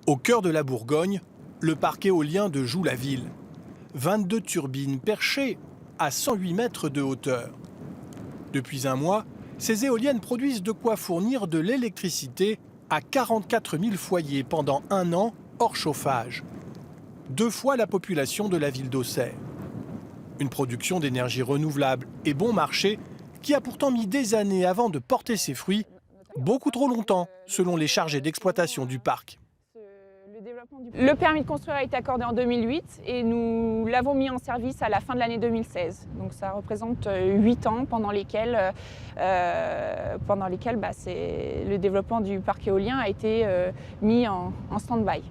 Au cœur de la Bourgogne, le parc éolien de Joux-la-Ville. 22 turbines perchées à 108 mètres de hauteur. Depuis un mois, ces éoliennes produisent de quoi fournir de l'électricité à 44 000 foyers pendant un an hors chauffage. 2 fois la population de la ville d'Auxerre. Une production d'énergie renouvelable et bon marché qui a pourtant mis des années avant de porter ses fruits, beaucoup trop longtemps, selon les chargés d'exploitation du parc. Le permis de construire a été accordé en 2008 et nous l'avons mis en service à la fin de l'année 2016. Donc ça représente 8 ans pendant lesquels le développement du parc éolien a été mis en stand-by.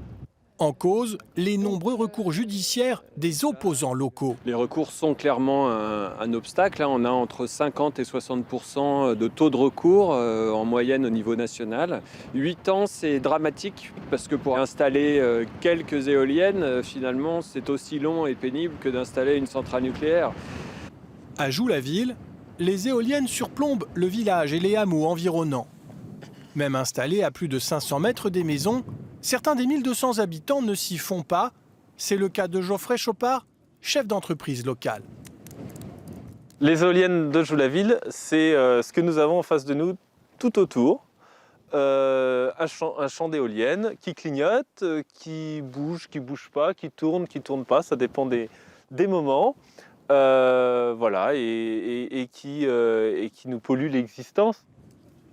En cause, les nombreux recours judiciaires des opposants locaux. Les recours sont clairement un obstacle. On a entre 50 et 60% de taux de recours en moyenne au niveau national. 8 ans, c'est dramatique parce que pour installer quelques éoliennes, finalement, c'est aussi long et pénible que d'installer une centrale nucléaire. À Joux-la-Ville, les éoliennes surplombent le village et les hameaux environnants. Même installées à plus de 500 mètres des maisons, certains des 1200 habitants ne s'y font pas. C'est le cas de Geoffrey Chopard, chef d'entreprise locale. Les éoliennes de Joux-la-Ville, c'est ce que nous avons en face de nous tout autour. Un champ d'éoliennes qui clignote, qui bouge pas, qui tourne pas, ça dépend des moments. Voilà, et qui nous pollue l'existence.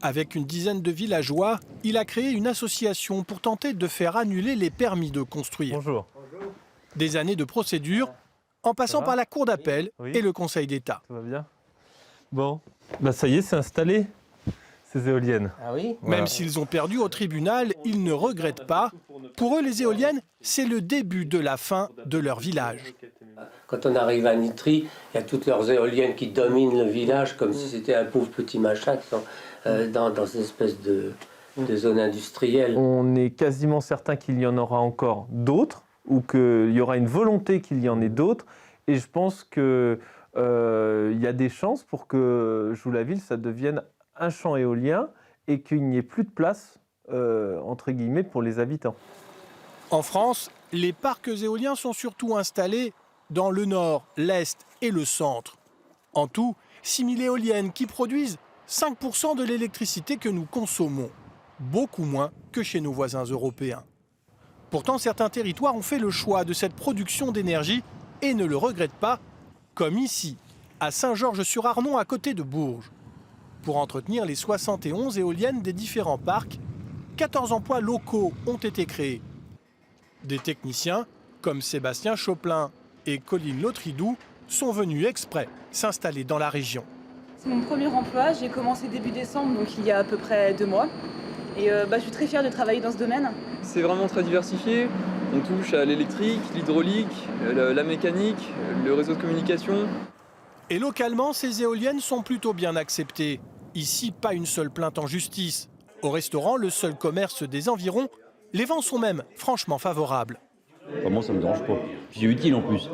Avec une dizaine de villageois, il a créé une association pour tenter de faire annuler les permis de construire. Bonjour. Des années de procédure, en passant par la Cour d'appel et le Conseil d'État. Ça va bien. Bon, ça y est, c'est installé, ces éoliennes. Ah oui ? Même s'ils ont perdu au tribunal, ils ne regrettent pas. Pour eux, les éoliennes, c'est le début de la fin de leur village. Quand on arrive à Nitry, il y a toutes leurs éoliennes qui dominent le village comme si c'était un pauvre petit machin dans cette espèce de zone industrielle. On est quasiment certain qu'il y en aura encore d'autres ou qu'il y aura une volonté qu'il y en ait d'autres. Et je pense qu'il y a des chances pour que Joux-la-Ville, ça devienne un champ éolien et qu'il n'y ait plus de place, entre guillemets, pour les habitants. En France, les parcs éoliens sont surtout installés dans le nord, l'est et le centre. En tout, 6 000 éoliennes qui produisent 5% de l'électricité que nous consommons. Beaucoup moins que chez nos voisins européens. Pourtant, certains territoires ont fait le choix de cette production d'énergie et ne le regrettent pas, comme ici, à Saint-Georges-sur-Arnon, à côté de Bourges. Pour entretenir les 71 éoliennes des différents parcs, 14 emplois locaux ont été créés. Des techniciens, comme Sébastien Choplin et Colline Lautridou, sont venus exprès s'installer dans la région. C'est mon premier emploi, j'ai commencé début décembre, donc il y a à peu près 2 mois. Et je suis très fière de travailler dans ce domaine. C'est vraiment très diversifié. On touche à l'électrique, l'hydraulique, la mécanique, le réseau de communication. Et localement, ces éoliennes sont plutôt bien acceptées. Ici, pas une seule plainte en justice. Au restaurant, le seul commerce des environs, les vents sont même franchement favorables. Moi, ça me dérange pas. C'est utile en plus.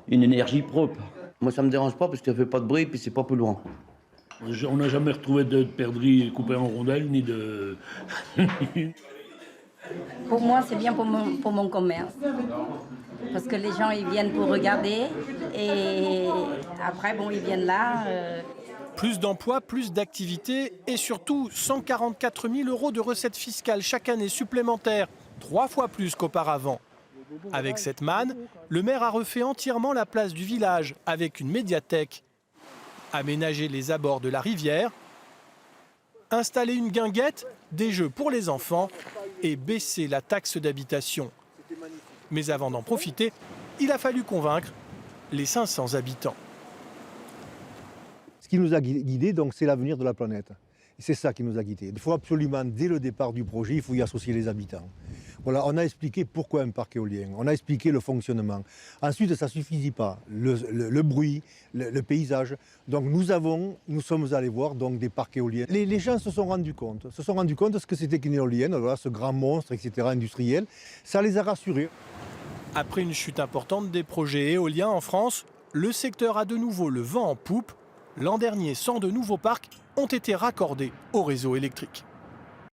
Une énergie propre. Moi, ça me dérange pas parce que ça fait pas de bruit et puis c'est pas plus loin. On n'a jamais retrouvé de perdrix coupé en rondelles ni de. Pour moi, c'est bien pour mon commerce. Parce que les gens, ils viennent pour regarder et après, ils viennent là. Plus d'emplois, plus d'activités et surtout 144 000 € de recettes fiscales chaque année supplémentaires, 3 fois plus qu'auparavant. Avec cette manne, le maire a refait entièrement la place du village avec une médiathèque, aménagé les abords de la rivière, installé une guinguette, des jeux pour les enfants et baissé la taxe d'habitation. Mais avant d'en profiter, il a fallu convaincre les 500 habitants. Ce qui nous a guidés, donc, c'est l'avenir de la planète. C'est ça qui nous a guidés. Il faut absolument, dès le départ du projet, il faut y associer les habitants. Voilà, on a expliqué pourquoi un parc éolien, on a expliqué le fonctionnement. Ensuite, ça ne suffisait pas, le bruit, le paysage. Donc nous sommes allés voir donc, des parcs éoliens. Les gens se sont rendus compte de ce que c'était qu'une éolienne, voilà, ce grand monstre, etc., industriel. Ça les a rassurés. Après une chute importante des projets éoliens en France, le secteur a de nouveau le vent en poupe. L'an dernier, 100 de nouveaux parcs ont été raccordés au réseau électrique.